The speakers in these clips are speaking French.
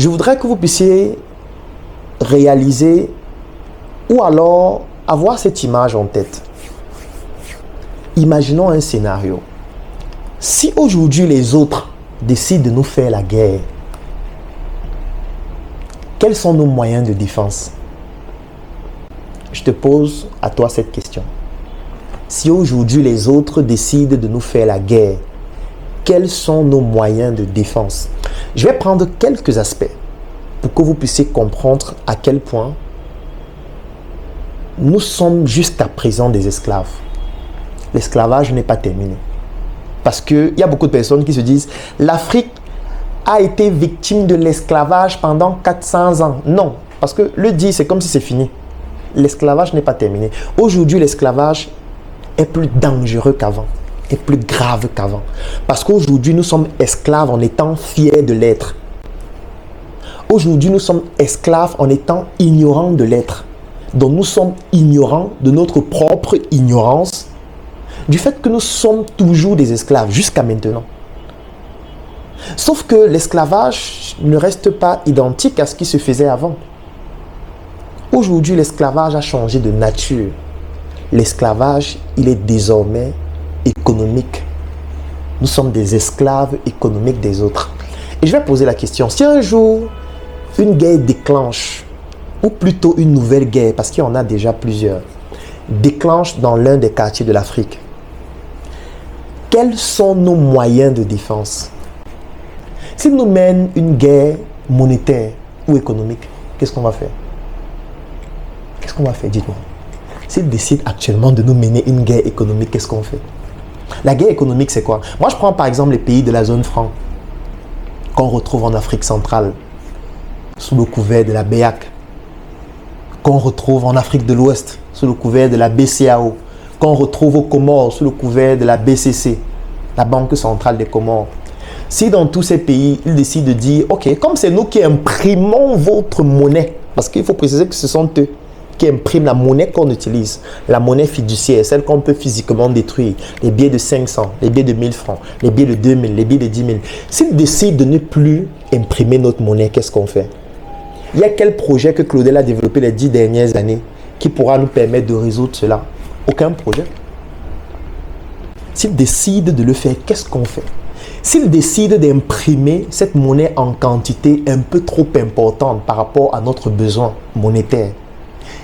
Je voudrais que vous puissiez réaliser ou alors avoir cette image en tête. Imaginons un scénario. Si aujourd'hui les autres décident de nous faire la guerre, quels sont nos moyens de défense? Je te pose à toi cette question. Si aujourd'hui les autres décident de nous faire la guerre, quels sont nos moyens de défense? Je vais prendre quelques aspects pour que vous puissiez comprendre à quel point nous sommes jusqu'à présent des esclaves. L'esclavage n'est pas terminé. Parce qu'il y a beaucoup de personnes qui se disent « L'Afrique a été victime de l'esclavage pendant 400 ans. » Non, parce que le dire, c'est comme si c'est fini. L'esclavage n'est pas terminé. Aujourd'hui, l'esclavage est plus dangereux qu'avant, est plus grave qu'avant. Parce qu'aujourd'hui, nous sommes esclaves en étant fiers de l'être. Aujourd'hui, nous sommes esclaves en étant ignorants de l'être. Donc, nous sommes ignorants de notre propre ignorance, du fait que nous sommes toujours des esclaves jusqu'à maintenant. Sauf que l'esclavage ne reste pas identique à ce qui se faisait avant. Aujourd'hui, l'esclavage a changé de nature. L'esclavage, il est désormais économique. Nous sommes des esclaves économiques des autres. Et je vais poser la question, si un jour une guerre déclenche, ou plutôt une nouvelle guerre, parce qu'il y en a déjà plusieurs, déclenche dans l'un des quartiers de l'Afrique, quels sont nos moyens de défense? S'il nous mène une guerre monétaire ou économique, qu'est-ce qu'on va faire? Qu'est-ce qu'on va faire, dites-moi. S'il décide actuellement de nous mener une guerre économique, qu'est-ce qu'on fait? La guerre économique, c'est quoi? Moi, je prends par exemple les pays de la zone franc qu'on retrouve en Afrique centrale, sous le couvert de la BEAC, qu'on retrouve en Afrique de l'Ouest, sous le couvert de la BCAO, qu'on retrouve aux Comores, sous le couvert de la BCC, la Banque centrale des Comores. Si dans tous ces pays, ils décident de dire, ok, comme c'est nous qui imprimons votre monnaie, parce qu'il faut préciser que ce sont eux qui impriment la monnaie qu'on utilise, la monnaie fiduciaire, celle qu'on peut physiquement détruire, les billets de 500, les billets de 1000 francs, les billets de 2000, les billets de 10 000. S'ils décident de ne plus imprimer notre monnaie, qu'est-ce qu'on fait? Il y a quel projet que Claudel a développé les 10 dernières années qui pourra nous permettre de résoudre cela? Aucun projet. S'ils décident de le faire, qu'est-ce qu'on fait? S'ils décident d'imprimer cette monnaie en quantité un peu trop importante par rapport à notre besoin monétaire,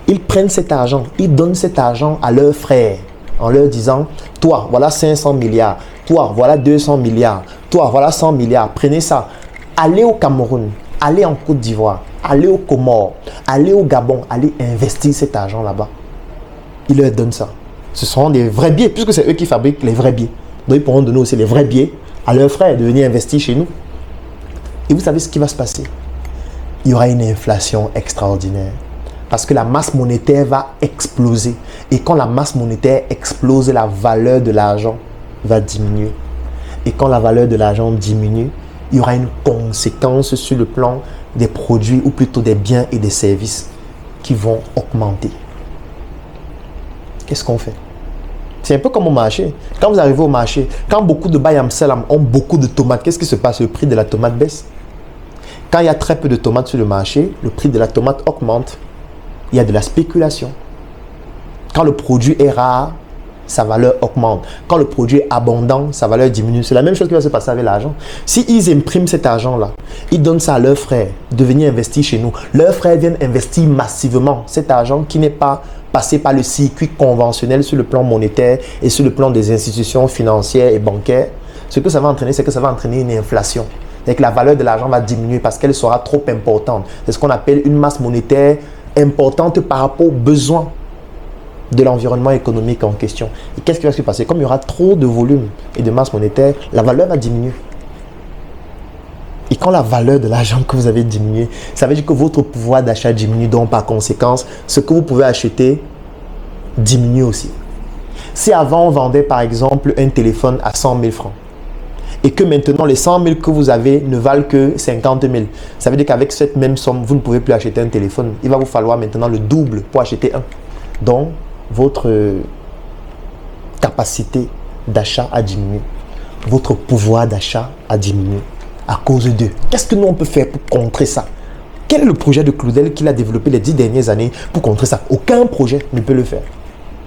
ils prennent cet argent, ils donnent cet argent à leurs frères en leur disant « Toi, voilà 500 milliards, toi, voilà 200 milliards, toi, voilà 100 milliards, prenez ça, allez au Cameroun, allez en Côte d'Ivoire, allez aux Comores, allez au Gabon, allez investir cet argent là-bas. » Ils leur donnent ça. Ce sont des vrais billets, puisque c'est eux qui fabriquent les vrais billets. Donc ils pourront donner aussi les vrais billets à leurs frères de venir investir chez nous. Et vous savez ce qui va se passer? Il y aura une inflation extraordinaire. Parce que la masse monétaire va exploser. Et quand la masse monétaire explose, la valeur de l'argent va diminuer. Et quand la valeur de l'argent diminue, il y aura une conséquence sur le plan des produits, ou plutôt des biens et des services qui vont augmenter. Qu'est-ce qu'on fait? C'est un peu comme au marché. Quand vous arrivez au marché, quand beaucoup de Bayam Salam ont beaucoup de tomates, qu'est-ce qui se passe? Le prix de la tomate baisse. Quand il y a très peu de tomates sur le marché, le prix de la tomate augmente. Il y a de la spéculation. Quand le produit est rare, sa valeur augmente. Quand le produit est abondant, sa valeur diminue. C'est la même chose qui va se passer avec l'argent. Si ils impriment cet argent-là, ils donnent ça à leurs frères de venir investir chez nous. Leurs frères viennent investir massivement cet argent qui n'est pas passé par le circuit conventionnel sur le plan monétaire et sur le plan des institutions financières et bancaires. Ce que ça va entraîner, c'est que ça va entraîner une inflation. C'est que la valeur de l'argent va diminuer parce qu'elle sera trop importante. C'est ce qu'on appelle une masse monétaire importante par rapport aux besoins de l'environnement économique en question. Et qu'est-ce qui va se passer? Comme il y aura trop de volume et de masse monétaire, la valeur va diminuer. Et quand la valeur de l'argent que vous avez diminué, ça veut dire que votre pouvoir d'achat diminue, donc par conséquence, ce que vous pouvez acheter diminue aussi. Si avant on vendait par exemple un téléphone à 100 000 francs, et que maintenant les 100 000 que vous avez ne valent que 50 000. Ça veut dire qu'avec cette même somme, vous ne pouvez plus acheter un téléphone. Il va vous falloir maintenant le double pour acheter un. Donc, votre capacité d'achat a diminué. Votre pouvoir d'achat a diminué. à cause d'eux. Qu'est-ce que nous on peut faire pour contrer ça? Quel est le projet de Claudel qu'il a développé les 10 dernières années pour contrer ça? Aucun projet ne peut le faire.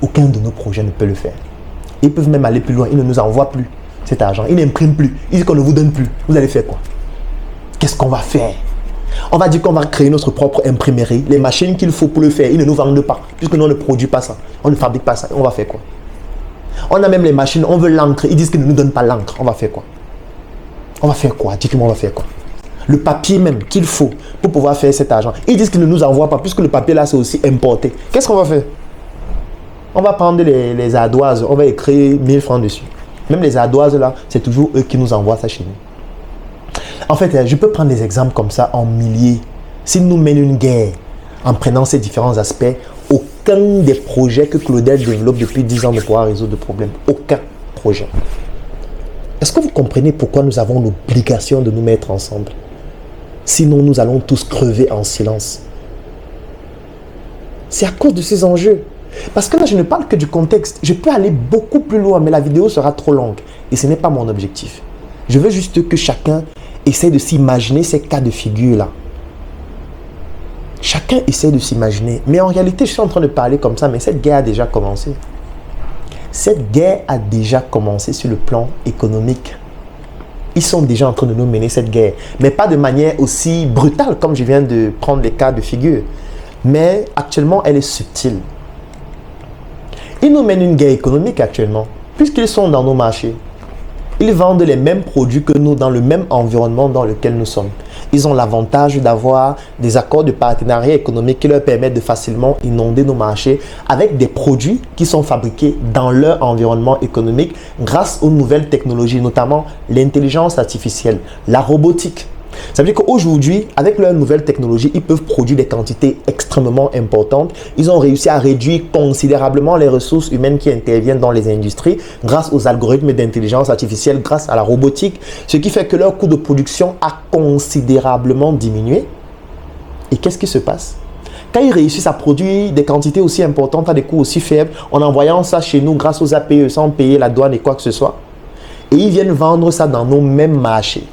Aucun de nos projets ne peut le faire. Ils peuvent même aller plus loin. Ils ne nous envoient plus cet argent. Ils n'impriment plus. Ils disent qu'on ne vous donne plus. Vous allez faire quoi? Qu'est-ce qu'on va faire? On va dire qu'on va créer notre propre imprimerie. Les machines qu'il faut pour le faire, ils ne nous vendent pas. Puisque nous, on ne produit pas ça. On ne fabrique pas ça. On va faire quoi? On a même les machines. On veut l'encre. Ils disent qu'ils ne nous donnent pas l'encre. On va faire quoi? On va faire quoi? Dites-moi, on va faire quoi? Le papier même qu'il faut pour pouvoir faire cet argent. Ils disent qu'ils ne nous envoient pas puisque le papier là, c'est aussi importé. Qu'est-ce qu'on va faire? On va prendre les ardoises. On va écrire 1000 francs dessus. Même les ardoises là, c'est toujours eux qui nous envoient ça chez nous. En fait, je peux prendre des exemples comme ça en milliers. S'ils nous mènent une guerre en prenant ces différents aspects, aucun des projets que Claudel développe depuis 10 ans ne pourra résoudre le problème. Aucun projet. Est-ce que vous comprenez pourquoi nous avons l'obligation de nous mettre ensemble? Sinon, nous allons tous crever en silence. C'est à cause de ces enjeux. Parce que là, je ne parle que du contexte. Je peux aller beaucoup plus loin, mais la vidéo sera trop longue. Et ce n'est pas mon objectif. Je veux juste que chacun essaie de s'imaginer ces cas de figure-là. Chacun essaie de s'imaginer. Mais en réalité, je suis en train de parler comme ça, mais cette guerre a déjà commencé. Cette guerre a déjà commencé sur le plan économique. Ils sont déjà en train de nous mener cette guerre. Mais pas de manière aussi brutale comme je viens de prendre les cas de figure. Mais actuellement, elle est subtile. Ils nous mènent une guerre économique actuellement, puisqu'ils sont dans nos marchés. Ils vendent les mêmes produits que nous dans le même environnement dans lequel nous sommes. Ils ont l'avantage d'avoir des accords de partenariat économique qui leur permettent de facilement inonder nos marchés avec des produits qui sont fabriqués dans leur environnement économique grâce aux nouvelles technologies, notamment l'intelligence artificielle, la robotique. Ça veut dire qu'aujourd'hui, avec leurs nouvelles technologies, ils peuvent produire des quantités extrêmement importantes. Ils ont réussi à réduire considérablement les ressources humaines qui interviennent dans les industries grâce aux algorithmes d'intelligence artificielle, grâce à la robotique, ce qui fait que leur coût de production a considérablement diminué. Et qu'est-ce qui se passe? Quand ils réussissent à produire des quantités aussi importantes à des coûts aussi faibles, en envoyant ça chez nous grâce aux APE sans payer la douane et quoi que ce soit, et ils viennent vendre ça dans nos mêmes marchés.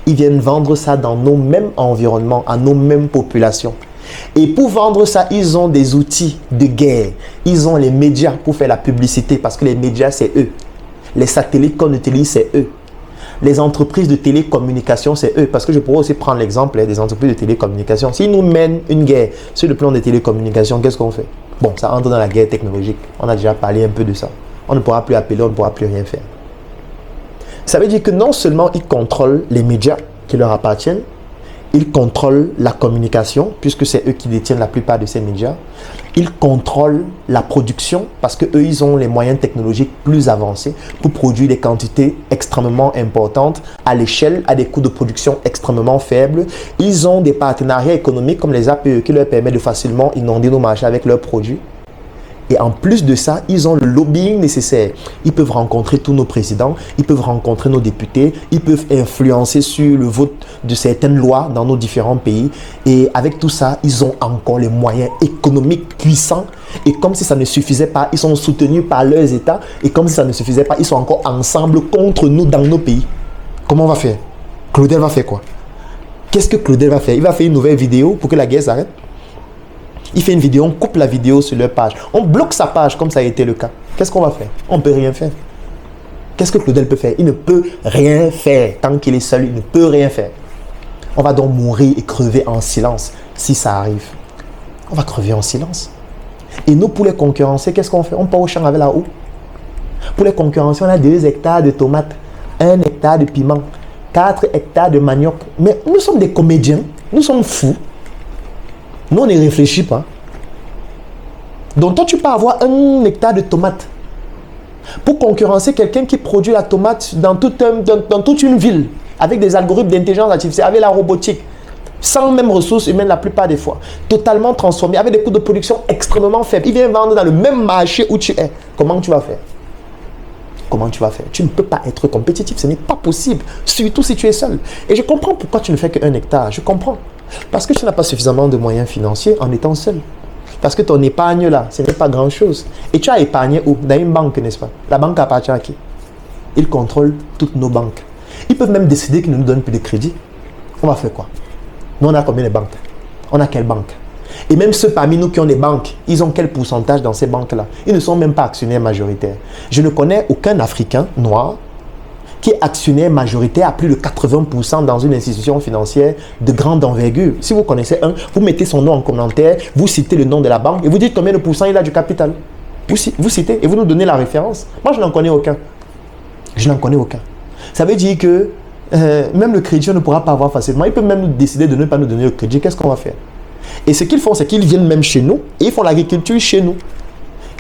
Ils viennent vendre ça dans nos mêmes environnements, à nos mêmes populations. Et pour vendre ça, ils ont des outils de guerre. Ils ont les médias pour faire la publicité parce que les médias, c'est eux. Les satellites qu'on utilise, c'est eux. Les entreprises de télécommunication, c'est eux. Parce que je pourrais aussi prendre l'exemple des entreprises de télécommunication. S'ils nous mènent une guerre sur le plan des télécommunications, qu'est-ce qu'on fait? Bon, ça entre dans la guerre technologique. On a déjà parlé un peu de ça. On ne pourra plus appeler, on ne pourra plus rien faire. Ça veut dire que non seulement ils contrôlent les médias qui leur appartiennent, ils contrôlent la communication, puisque c'est eux qui détiennent la plupart de ces médias. Ils contrôlent la production, parce qu'eux, ils ont les moyens technologiques plus avancés pour produire des quantités extrêmement importantes à l'échelle, à des coûts de production extrêmement faibles. Ils ont des partenariats économiques comme les APE qui leur permettent de facilement inonder nos marchés avec leurs produits. Et en plus de ça, ils ont le lobbying nécessaire. Ils peuvent rencontrer tous nos présidents, ils peuvent rencontrer nos députés, ils peuvent influencer sur le vote de certaines lois dans nos différents pays. Et avec tout ça, ils ont encore les moyens économiques puissants. Et comme si ça ne suffisait pas, ils sont soutenus par leurs États. Et comme si ça ne suffisait pas, ils sont encore ensemble contre nous dans nos pays. Comment on va faire? Claudel va faire quoi? Qu'est-ce que Claudel va faire? Il va faire une nouvelle vidéo pour que la guerre s'arrête? Il fait une vidéo, on coupe la vidéo sur leur page. On bloque sa page comme ça a été le cas. Qu'est-ce qu'on va faire? On ne peut rien faire. Qu'est-ce que Claudel peut faire? Il ne peut rien faire. Tant qu'il est seul, il ne peut rien faire. On va donc mourir et crever en silence si ça arrive. On va crever en silence. Et nous, pour les concurrencer, qu'est-ce qu'on fait? On part au champ avec la houe. Pour les concurrencer, on a 2 hectares de tomates, 1 hectare de piment, 4 hectares de manioc. Mais nous sommes des comédiens. Nous sommes fous. Nous, on ne réfléchit pas. Donc, toi, tu peux avoir 1 hectare de tomates pour concurrencer quelqu'un qui produit la tomate dans toute une ville avec des algorithmes d'intelligence artificielle, avec la robotique, sans même ressources humaines la plupart des fois, totalement transformé, avec des coûts de production extrêmement faibles. Il vient vendre dans le même marché où tu es. Comment tu vas faire? Comment tu vas faire? Tu ne peux pas être compétitif, ce n'est pas possible, surtout si tu es seul. Et je comprends pourquoi tu ne fais que 1 hectare, je comprends. Parce que tu n'as pas suffisamment de moyens financiers en étant seul. Parce que ton épargne là, ce n'est pas grand-chose. Et tu as épargné où? Dans une banque, n'est-ce pas? La banque appartient à qui? Il contrôle toutes nos banques. Ils peuvent même décider qu'ils ne nous donnent plus de crédit. On va faire quoi? Nous, on a combien de banques? On a quelle banque? Et même ceux parmi nous qui ont des banques, ils ont quel pourcentage dans ces banques-là? Ils ne sont même pas actionnaires majoritaires. Je ne connais aucun Africain noir qui est actionnaire majoritaire à plus de 80% dans une institution financière de grande envergure. Si vous connaissez un, vous mettez son nom en commentaire, vous citez le nom de la banque et vous dites combien de pourcents il a du capital. Vous citez et vous nous donnez la référence. Moi, je n'en connais aucun. Je n'en connais aucun. Ça veut dire que même le crédit, on ne pourra pas avoir facilement. Ils peuvent même décider de ne pas nous donner le crédit. Qu'est-ce qu'on va faire? Et ce qu'ils font, c'est qu'ils viennent même chez nous et ils font l'agriculture chez nous.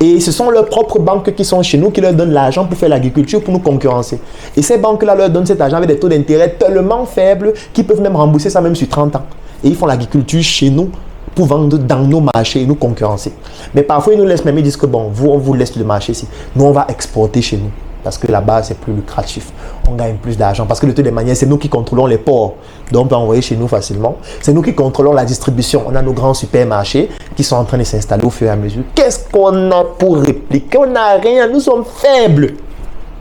Et ce sont leurs propres banques qui sont chez nous qui leur donnent l'argent pour faire l'agriculture, pour nous concurrencer. Et ces banques-là leur donnent cet argent avec des taux d'intérêt tellement faibles qu'ils peuvent même rembourser ça même sur 30 ans. Et ils font l'agriculture chez nous pour vendre dans nos marchés et nous concurrencer. Mais parfois, ils nous laissent même, ils disent que bon, vous, on vous laisse le marché ici. Nous, on va exporter chez nous. Parce que là-bas, c'est plus lucratif. On gagne plus d'argent. Parce que de toutes les manières, c'est nous qui contrôlons les ports. Donc, on peut envoyer chez nous facilement. C'est nous qui contrôlons la distribution. On a nos grands supermarchés qui sont en train de s'installer au fur et à mesure. Qu'est-ce qu'on a pour répliquer? On n'a rien. Nous sommes faibles.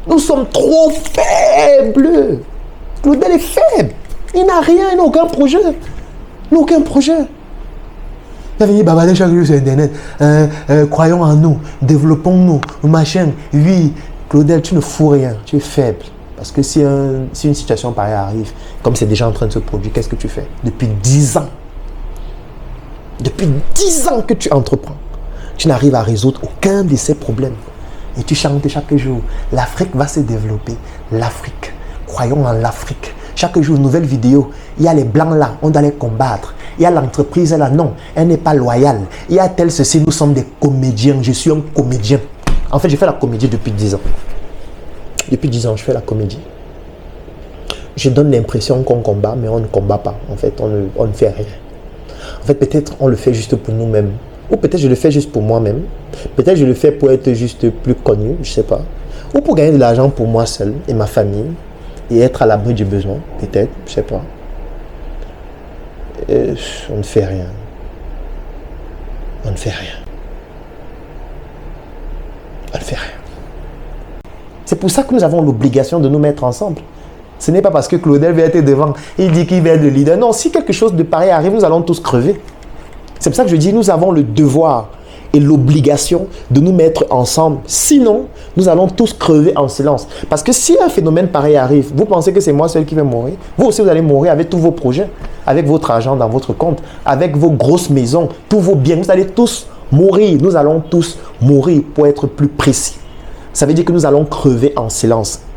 Nous sommes trop faibles. Claudel est faible. Il n'a rien. Il n'a aucun projet. Il n'a aucun projet. Il va venir babader chaque jour sur Internet. Croyons en nous. Développons-nous. Machin. Oui. Claudel, tu ne fous rien, tu es faible. Parce que si une situation pareille arrive, comme c'est déjà en train de se produire, qu'est-ce que tu fais? Depuis 10 ans. Depuis 10 ans que tu entreprends. Tu n'arrives à résoudre aucun de ces problèmes. Et tu chantes chaque jour. L'Afrique va se développer. L'Afrique. Croyons en l'Afrique. Chaque jour, nouvelle vidéo. Il y a les blancs là, on doit les combattre. Il y a l'entreprise là, non, elle n'est pas loyale. Il y a tel ceci, nous sommes des comédiens. Je suis un comédien. En fait, je fais la comédie depuis 10 ans. Depuis 10 ans, je fais la comédie. Je donne l'impression qu'on combat, mais on ne combat pas. En fait, on ne fait rien. En fait, peut-être on le fait juste pour nous-mêmes. Ou peut-être je le fais juste pour moi-même. Peut-être je le fais pour être juste plus connu, je ne sais pas. Ou pour gagner de l'argent pour moi seul et ma famille. Et être à l'abri du besoin, peut-être, je ne sais pas. On ne fait rien. On ne fait rien. On ne fait rien. C'est pour ça que nous avons l'obligation de nous mettre ensemble. Ce n'est pas parce que Claudel va être devant, il dit qu'il va être le leader. Non, si quelque chose de pareil arrive, nous allons tous crever. C'est pour ça que je dis, nous avons le devoir et l'obligation de nous mettre ensemble. Sinon, nous allons tous crever en silence. Parce que si un phénomène pareil arrive, vous pensez que c'est moi seul qui vais mourir? Vous aussi, vous allez mourir avec tous vos projets, avec votre argent dans votre compte, avec vos grosses maisons, tous vos biens. Vous allez tous mourir. Nous allons tous mourir pour être plus précis. Ça veut dire que nous allons crever en silence.